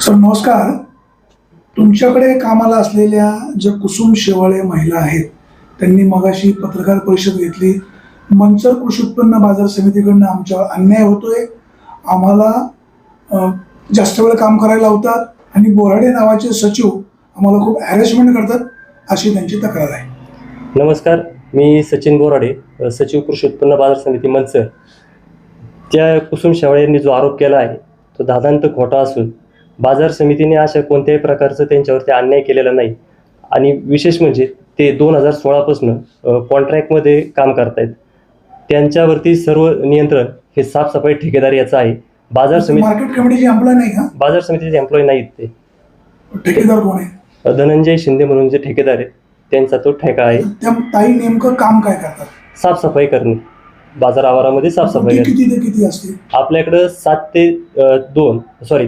Sir नमस्कार. तुमच्याकडे कामाला असलेल्या ज्या कुसुम शेवाळे महिला आहेत त्यांनी मगाशी पत्रकार परिषद घेतली. मंचर कृषी उत्पन्न बाजार समितीकडनं आमच्यावर अन्याय होतोय, आम्हाला जास्त वेळ काम करायला लावतात आणि बोराडे नावाचे सचिव आम्हाला खूप हॅरेसमेंट करतात, अशी त्यांची तक्रार आहे. नमस्कार, मी सचिन बोराडे, सचिव कृषी उत्पन्न बाजार समिती मंचर. त्या कुसुम शेवाळे यांनी जो आरोप केला आहे तो दादांत खोटा असून बाजार समितीने अशा कोणत्याही प्रकारचं त्यांच्यावरती अन्याय केलेला नाही. आणि विशेष म्हणजे ते 2016पासून कॉन्ट्रॅक्टमध्ये काम करतायत. त्यांच्यावरती सर्व नियंत्रण हे साफसफाई ठेकेदार याचं आहे. बाजार समिती मार्केट कमिटीचे एम्प्लॉय नाही का? बाजार समितीचे एम्प्लॉय नाहीत. ते ठेकेदार कोण आहे? धनंजय शिंदे म्हणून जे ठेकेदार आहेत त्यांचा तो ठेका आहे. त्या ताई नेमकं काम काय करतात? साफसफाई करणे, बाजार आवारामध्ये साफसफाई करणे. किती ते किती असते? आपल्याकडं 7 ते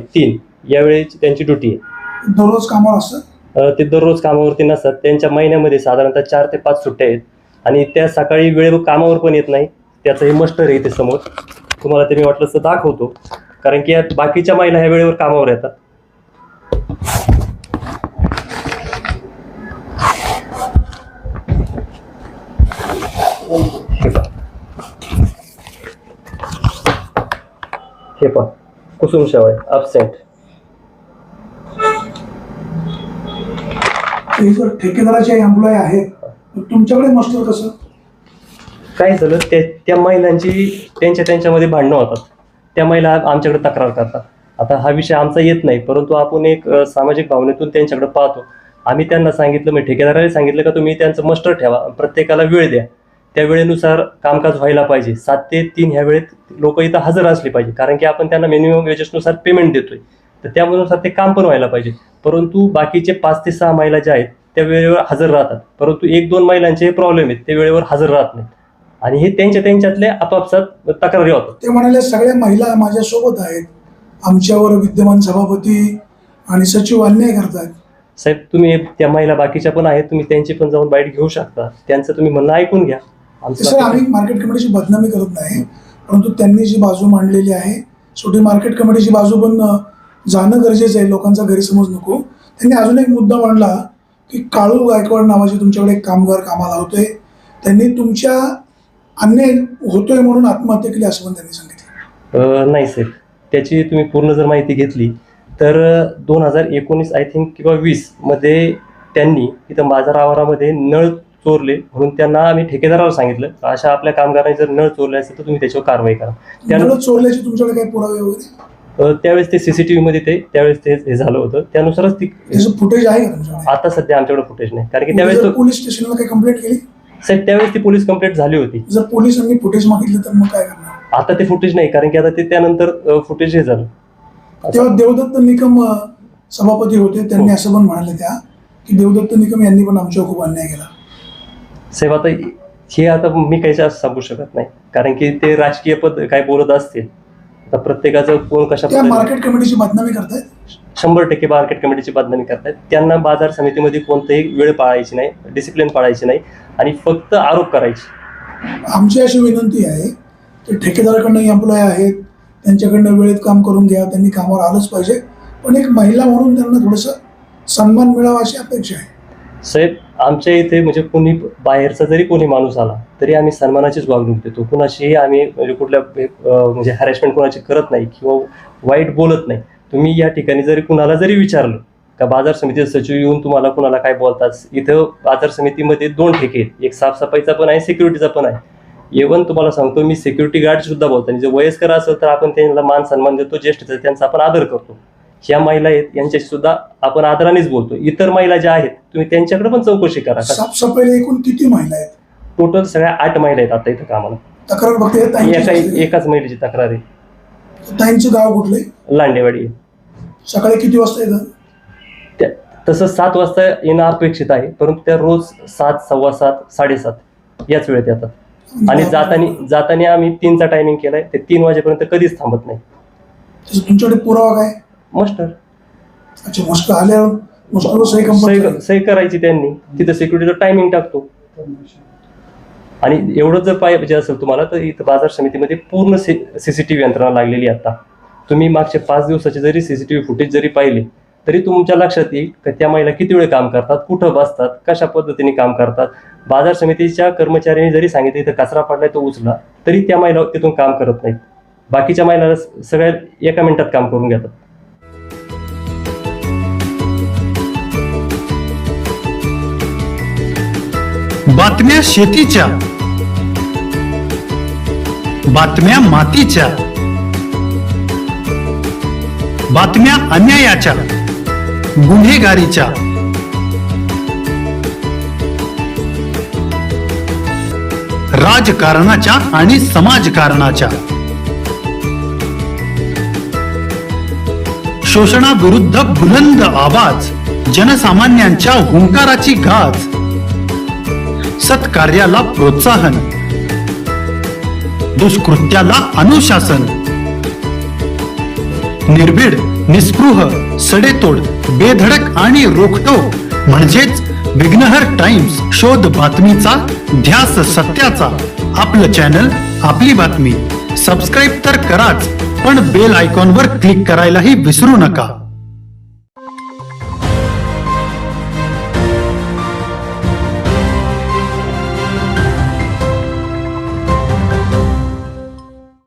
3 यावेळेची त्यांची ड्युटी आहे. दररोज कामावर असतात? ते दररोज कामावरती नसतात. त्यांच्या महिन्यामध्ये साधारणतः 4 ते 5 सुट्ट्या आहेत आणि त्या सकाळी वेळेवर कामावर पण येत नाही. त्याचं हे मस्टर आहे ते समोर, तुम्हाला ते मी वाटलं तर दाखवतो, कारण की यात बाकीच्या महिला ह्या वेळेवर कामावर येतात. हे पहा, कुसुम शेवाळे अबसेंट. हे जर ठेकेदाराचे एम्प्लॉय आहेत तर तुमच्याकडे मस्टर कसं? काय झालं, त्या महिलांची त्यांच्यामध्ये भांडणं होतात. त्या महिला आमच्याकडे तक्रार करतात. आता हा विषय आमचा येत नाही, परंतु आपण एक सामाजिक भावनेतून त्यांच्याकडे पाहतो. आम्ही त्यांना सांगितलं, म्हणजे ठेकेदाराने सांगितलं का तुम्ही त्यांचं मस्टर ठेवा, प्रत्येकाला वेळ द्या, त्या वेळेनुसार कामकाज व्हायला पाहिजे. 7 ते 3 ह्या वेळेत लोक इथं हजर असली पाहिजे, कारण की आपण त्यांना मिनिमम वेजेसनुसार पेमेंट देतोय, तर त्यानुसार ते काम पण व्हायला पाहिजे. परंतु बाकीचे 5 ते 6 महिला ज्या आहेत त्या वेळेवर हजर राहतात, परंतु 1-2 महिलांचे प्रॉब्लेम आहेत, ते वेळेवर हजर राहत नाहीत आणि हे त्यांच्यातले आपापसात तक्रारी होतात. ते म्हणाले सगळ्या महिला माझ्यासोबत आहेत, आमच्यावर विद्यमान सभापती आणि सचिव अन्याय करतात. साहेब, तुम्ही त्या महिला बाकीच्या पण आहेत, तुम्ही त्यांची पण जाऊन बाईट घेऊ शकता, त्यांचं तुम्ही म्हणणं ऐकून घ्या. सर, आम्ही मार्केट कमिटीची बदनामी करत नाही, परंतु त्यांनी जी बाजू मांडलेली आहे, शेवटी मार्केट कमिटीची बाजू पण जाणं गरजेचं आहे, लोकांचा गैरसमज नको. त्यांनी अजून एक मुद्दा मांडला की काळू गायकवाड नावाचे तुमच्याकडे एक कामगार कामाला होते, त्यांनी तुमच्या अन्याय होतोय म्हणून आत्महत्या केली असं पण त्यांनी सांगितलं. नाही साहेब, त्याची तुम्ही पूर्ण जर माहिती घेतली तर 2019 आय थिंक किंवा 20 मध्ये त्यांनी इथं बाजार आवारामध्ये नळ चोरले म्हणून त्यांना आम्ही ठेकेदाराला सांगितलं, अशा आपल्या कामगारांनी जर नळ चोरले असेल तर तुम्ही त्याच्यावर कारवाई करा. नळ चोरल्याचे तुमच्याकडे काही पुरावे वगैरे? त्यावेळेस ते CCTV मध्ये त्यावेळेस ते हे झालं होतं, त्यानुसारच ती फुटेज आहे का तुमच्याकडे? आता सध्या आमच्याकडे फुटेज नाही, कारण की त्यावेळेस पोलीस स्टेशनला काही कंप्लेंट केली? साहेब, त्यावेळेस ती पोलीस कंप्लेंट झाली होती. जर पोलिसांनी फुटेज मागितलं तर मग काय करणार? आता ते फुटेज नाही, कारण की आता ते त्यानंतर फुटेज हे झालं. तेव्हा देवदत्त निकम सभापती होते, त्यांनी असं पण म्हणाले त्या की देवदत्त निकम यांनी पण आमच्यावर खूप अन्याय केला. साहेब, आता हे आता मी काही जास्त सांगू शकत नाही, कारण की ते राजकीय पद काय बोलत असतील. आता प्रत्येकाचं कोण कशा मार्केट कमिटीची बदनामी करतायत. 100% मार्केट कमिटीची बदनामी करतायत. त्यांना बाजार समितीमध्ये कोणतेही वेळ पाळायची नाही, डिसिप्लिन पाळायची नाही आणि फक्त आरोप करायचे. आमची अशी विनंती आहे की ठेकेदाराकडनं एम्प्लॉय आहेत, त्यांच्याकडनं वेळेत काम करून घ्या, त्यांनी कामावर आलंच पाहिजे, पण एक महिला म्हणून त्यांना थोडंसं सन्मान मिळावा अशी अपेक्षा आहे. साहेब, आमच्या इथे म्हणजे कोणी बाहेरचा जरी कोणी माणूस आला तरी आम्ही सन्मानाचीच वागणूक देतो. कुणाशीही आम्ही म्हणजे कुठल्या म्हणजे हॅरेसमेंट कोणाची करत नाही किंवा वाईट बोलत नाही. तुम्ही या ठिकाणी जरी कुणाला जरी विचारलं का बाजार समितीचे सचिव येऊन तुम्हाला कुणाला काय बोलतात, इथं बाजार समितीमध्ये 2 ठेके आहेत, एक साफसफाईचा पण आहे, सिक्युरिटीचा पण आहे. इव्हन तुम्हाला सांगतो, मी सिक्युरिटी गार्ड सुद्धा बोलतो आणि जे वयस्कर असेल तर आपण त्यांना मान सन्मान देतो, ज्येष्ठ त्यांचा आपण आदर करतो. ह्या महिला आहेत यांच्याशी सुद्धा आपण आदरानेच बोलतो. इतर महिला ज्या आहेत तुम्ही त्यांच्याकडे पण चौकशी करा. साफसफाईला एकूण किती महिला आहेत? टोटल सगळ्या 8 महिला आहेत आता इथं कामाला. तक्रार फक्त एकाच महिलेची तक्रार आहे. ताईंचं गाव कुठले? लांडेवाडी. सकाळी किती वाजता येतात? तसं 7 वाजता येणं अपेक्षित आहे, परंतु त्या रोज 7, 7:15, 7:30 याच वेळेत येतात. आणि जाताना आम्ही 3चा टायमिंग केलाय, ते 3 वाजेपर्यंत कधीच थांबत नाही. तुमच्याकडे पुरावा काय? मस्टर. अच्छा, मस्टर आल्यावर सही करायची त्यांनी, तिथं सिक्युरिटीचा टायमिंग टाकतो. आणि एवढं जर पाहिजे असेल तुम्हाला तर इथं बाजार समितीमध्ये पूर्ण CCTV यंत्रणा लागलेली आता. तुम्ही मागचे 5 दिवसाचे जरी CCTV फुटेज जरी पाहिले तरी तुमच्या लक्षात येईल की त्या महिला किती वेळ काम करतात, कुठं बसतात, कशा पद्धतीने काम करतात. बाजार समितीच्या कर्मचाऱ्यांनी जरी सांगितलं इथं कचरा पडलाय तो उचला, तरी त्या महिला तिथून काम करत नाहीत. बाकीच्या महिला सगळ्या एका मिनिटात काम करून घेतात. बातम्या शेतीच्या, बातम्या मातीच्या, बातम्या अन्यायाच्या, गुन्हेगारीच्या, राजकारणाच्या आणि समाजकारणाच्या, शोषणाविरुद्ध बुलंद आवाज, जनसामान्यांच्या हुंकाराची गाज, सत्कार्याला प्रोत्साहन, दुष्कृत्याला अनुशासन, निर्भीड, निस्पृह, सडेतोड, बेधडक आणि रोखटोक म्हणजेच विघ्नहर टाइम्स. शोध बातमीचा, ध्यास सत्याचा. आपलं चॅनल, आपली बातमी. सबस्क्राईब तर कराच, पण बेल आयकॉनवर क्लिक करायलाही विसरू नका.